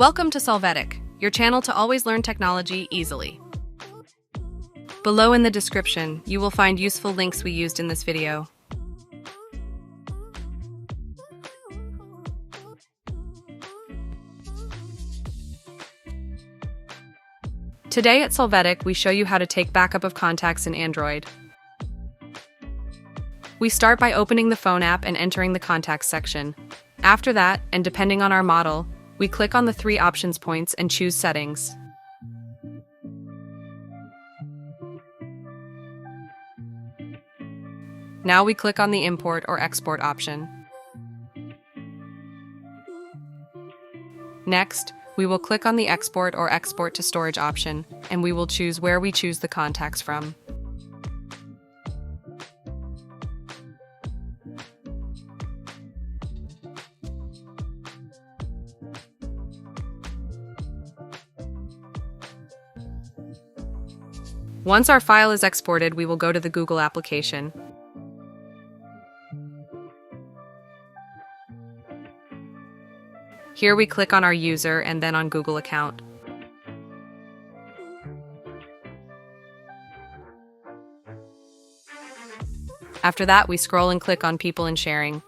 Welcome to Solvetic, your channel to always learn technology easily. Below in the description, you will find useful links we used in this video. Today at Solvetic, we show you how to take backup of contacts in Android. We start by opening the phone app and entering the contacts section. After that, and depending on our model, we click on the 3 options points and choose Settings. Now we click on the Import or Export option. Next, we will click on the Export or Export to Storage option, and we will choose where we choose the contacts from. Once our file is exported, we will go to the Google application. Here we click on our user and then on Google account. After that, we scroll and click on People and Sharing.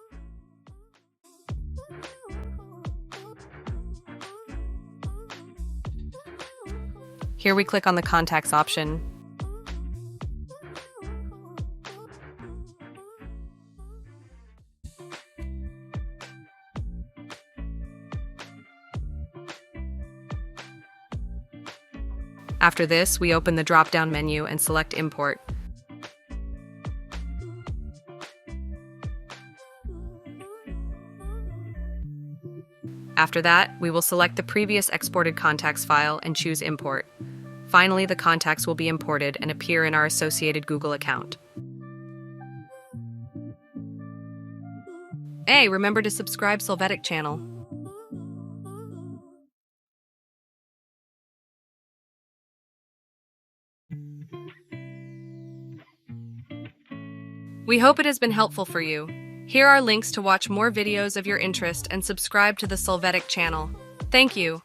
Here we click on the Contacts option. After this, we open the drop-down menu and select Import. After that, we will select the previous exported contacts file and choose Import. Finally, the contacts will be imported and appear in our associated Google account. Hey, remember to subscribe Solvetic channel. We hope it has been helpful for you. Here are links to watch more videos of your interest and subscribe to the Solvetic channel. Thank you.